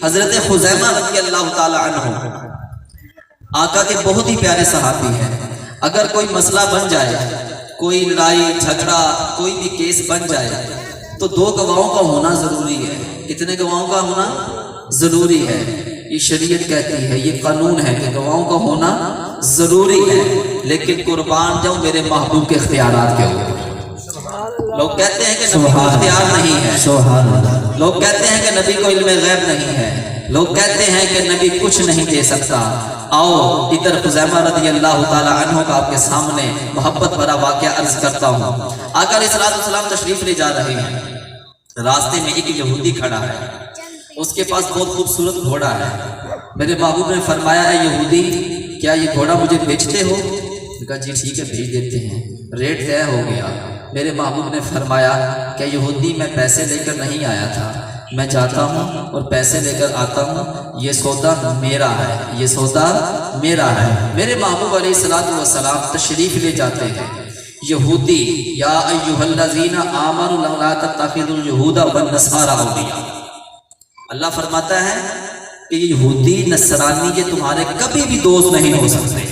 حضرت خزیمہ رضی اللہ تعالی عنہ آقا کے بہت ہی پیارے صحابی ہیں. اگر کوئی مسئلہ بن جائے، کوئی لڑائی جھگڑا، کوئی بھی کیس بن جائے تو دو گواہوں کا ہونا ضروری ہے. کتنے گواہوں کا ہونا ضروری ہے؟ یہ شریعت کہتی ہے، یہ قانون ہے کہ گواہوں کا ہونا ضروری ہے. لیکن قربان جاؤں میرے محبوب کے اختیارات کے اوپر. لوگ کہتے ہیں کہ نبی کو اختیار نہیں ہے، لوگ کہتے ہیں کہ نبی کو علم غیب نہیں ہے، لوگ کہتے ہیں کہ نبی کچھ نہیں دے سکتا. آؤ ادھر خزیمہ رضی اللہ تعالی عنہ کا آپ کے سامنے محبت بھرا واقعہ عرض کرتا ہوں. آقا علیہ السلام تشریف لے جا رہے ہیں. راستے میں ایک یہودی کھڑا ہے، اس کے پاس بہت خوبصورت گھوڑا ہے. میرے محبوب نے فرمایا، اے یہودی کیا یہ گھوڑا مجھے بیچتے ہو؟ کہا جی ٹھیک ہے بھیج دیتے ہیں. ریٹ طے ہو گیا. میرے محبوب نے فرمایا کہ یہودی میں پیسے لے کر نہیں آیا تھا، میں جاتا ہوں اور پیسے لے کر آتا ہوں، یہ سودا میرا ہے، یہ سودا میرا ہے. میرے محبوب علیہ السلام تشریف لے جاتے ہیں. یہودی، یا ایھا الذین آمنوا لا تتخذوا اليہود والنصارى اولیاء. اللہ فرماتا ہے کہ یہ یہودی نصرانی یہ تمہارے کبھی بھی دوست نہیں ہو سکتے،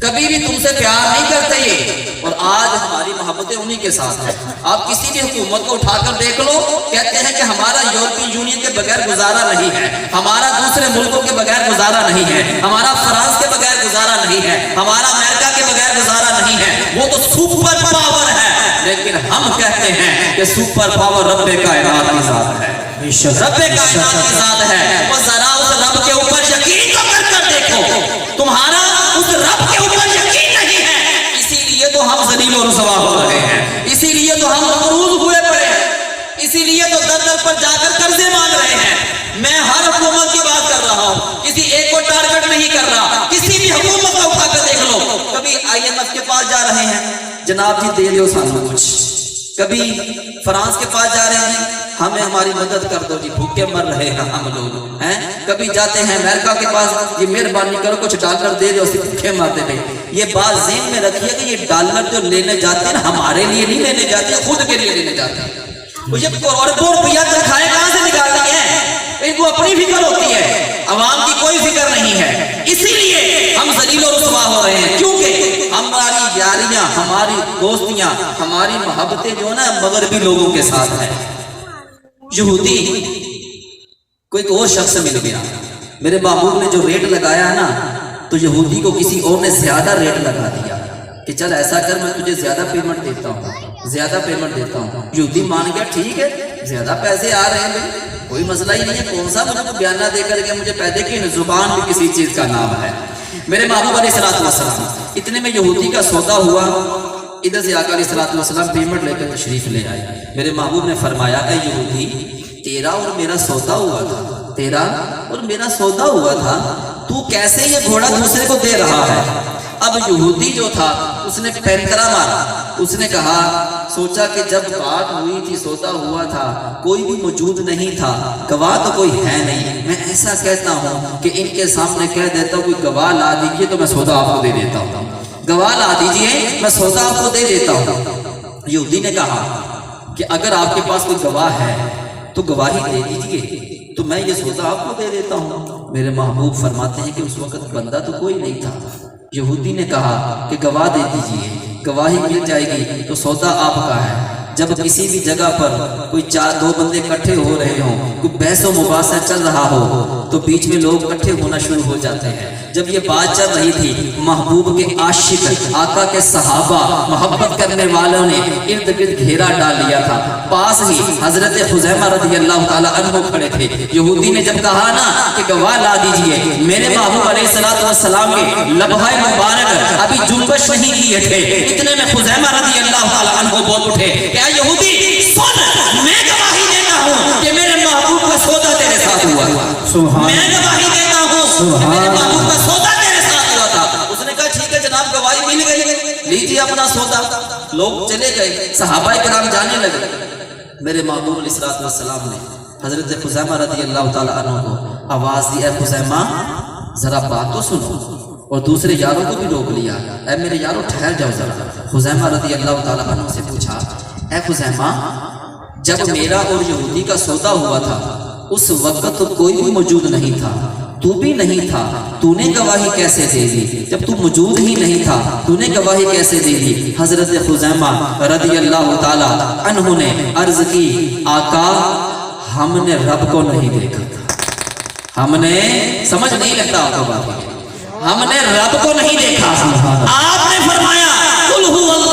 کبھی بھی تم سے پیار نہیں کرتے یہ. اور آج ہماری محبتیں انہی کے ساتھ ہیں. آپ کسی بھی حکومت کو اٹھا کر دیکھ لو، کہتے ہیں کہ ہمارا یورپی یونین کے بغیر گزارا نہیں ہے، ہمارا دوسرے ملکوں کے بغیر گزارا نہیں ہے، ہمارا فرانس کے بغیر گزارا نہیں ہے، ہمارا امریکہ کے بغیر گزارا نہیں ہے. وہ تو سپر پاور ہے، لیکن ہم کہتے ہیں کہ سپر پاور رب کائنات کی ذات ہے، رب کائنات کی ذات ہے. وہ ذرا اس رب کے اوپر یقین تو کر دیکھو، تمہارا اس رب کے اوپر یقین نہیں ہے، اسی لیے تو ہم ذلیل و رسوا ہو رہے ہیں، اسی لیے تو ہم مقروض ہوئے پڑے ہیں، اسی لیے تو در در پر جا کر قرضے مانگ رہے ہیں. میں ہر حکومت کی بات کر رہا ہوں، کسی ایک کو ٹارگٹ نہیں کر رہا. کسی بھی حکومت کو اٹھا کر دیکھ لو، کبھی IMF کے پاس جا رہے ہیں، جناب جی دے دو سانو کچھ. کبھی فرانس کے پاس جا رہے ہیں، ہمیں ہماری مدد کر دو جی، بھوکے مر رہے ہیں ہم لوگ ہیں. کبھی جاتے ہیں امریکہ کے پاس، یہ مہربانی کرو کچھ ڈالر دے دو، بھوکے مرتے ہیں. یہ بات ذہن میں رکھیے کہ یہ ڈالر جو لینے جاتے ہیں ہمارے لیے نہیں لینے جاتے، خود کے لیے لینے جاتے ہیں. یہ کروڑوں روپیہ تنخواہیں کہاں سے نکالتی ہیں؟ ان کو اپنی فکر ہوتی ہے، عوام کی کوئی فکر نہیں ہے. اسی لیے ہم ذلیل و رسوا ہو رہے ہیں، کیونکہ ہماری یاریاں، ہماری دوستیاں، ہماری محبتیں جو نا مغربی لوگوں کے ساتھ ہیں. یہودی کوئی اور شخص مل گیا، میرے محبوب نے جو ریٹ لگایا نا تو یہودی کو کسی اور نے زیادہ ریٹ لگا دیا کہ چل ایسا کر میں تجھے زیادہ پیمنٹ دیتا ہوں، زیادہ پیمنٹ دیتا ہوں. یہودی مان گیا ٹھیک ہے زیادہ پیسے آ رہے ہیں کوئی مسئلہ ہی نہیں ہے، کون سا مجھے بیانہ دے کر کے مجھے پیدے کی زبان بھی کسی چیز کا نام ہے. میرے محبوب علیہ السلام اتنے میں یہودی کا سودا ہوا. ادھر سے آقا علیہ السلام پیمنٹ لے کر تشریف لے آئے. میرے محبوب نے فرمایا، اے یہودی تیرا اور میرا سودا ہوا تھا، تیرا اور میرا سودا ہوا تھا، تو کیسے یہ گھوڑا دوسرے کو دے رہا ہے؟ اب یہودی جو تھا اس نے پینترا مارا. اس نے کہا، سوچا کہ جب بات ہوئی تھی، سودا ہوا تھا، کوئی بھی موجود نہیں تھا، گواہ تو کوئی ہے نہیں، میں ایسا کہتا ہوں کہ ان کے سامنے کہہ دیتا ہوں کوئی گواہ لا دیجیے تو میں سودا آپ کو دے دیتا ہوں، گواہ لا دیجیے میں سودا آپ کو دے دیتا ہوں. یہودی نے کہا کہ اگر آپ کے پاس کوئی گواہ ہے تو گواہی دے دیجیے تو میں یہ سودا آپ کو دے دیتا ہوں. میرے محبوب فرماتے ہیں کہ اس وقت بندہ تو کوئی نہیں تھا. یہودی نے کہا کہ گواہ دے دیجیے، گواہی مل جائے گی تو سودا آپ کا ہے. جب کسی بھی جگہ پر کوئی دو بندے اکٹھے ہو رہے ہوں، کوئی بحث و مباحثہ چل رہا ہو تو بیچ میں لوگ اکٹھے ہونا شروع ہو جاتے ہیں. جب یہ بات چل رہی تھی، محبوب کے عاشق، آقا کے صحابہ، محبت کرنے والوں نے ارد گرد گھیرا ڈال لیا تھا. پاس ہی حضرت خزیمہ رضی اللہ تعالی عنہ کھڑے تھے. یہودی نے جب کہا نا کہ گواہ لا دیجئے، میرے محبوب علیہ السلام کے لبھہ مبارک ابھی جنبش نہیں کیے تھے، اتنے میں خزیمہ رضی اللہ تعالی عنہ بول اٹھے کہ اے یہودی سن، میں گواہی دیتا ہوں کہ میرے محبوب کا سودا تیرے ساتھ ہوا. میں گواہی دیتا ہوں کہ میرے محبوب کا سودا تیرے ساتھ ہوا تھا. اس نے کہا ٹھیک ہے جناب گواہی مل گئی، لیجیے اپنا سودا. لوگ چلے گئے، صحابہ کرام جانے لگے. میرے محبوب علیہ السلام نے حضرت خزیمہ رضی اللہ تعالی عنہ کو آواز دی، اے خزیمہ ذرا بات تو سنو. اور دوسرے یاروں کو بھی روک لیا، اے میرے یاروں ٹھہر جاؤ ذرا. خزیمہ رضی اللہ تعالی عنہ سے پوچھا، اے خزیمہ جب میرا اور یہودی کا سودا ہوا تھا اس وقت تو کوئی بھی موجود نہیں تھا، تو بھی نہیں تھا، تو نے گواہی کیسے دے دی؟ جب تو موجود ہی نہیں تھا تو نے گواہی کیسے دے دی؟ حضرت خزیمہ رضی اللہ تعالی عنہ نے عرض کی آقا ہم نے رب کو نہیں دیکھا تھا، ہم نے سمجھ نہیں لگتا آپ کو بات، ہم نے رب کو نہیں دیکھا، آپ نے فرمایا قل هو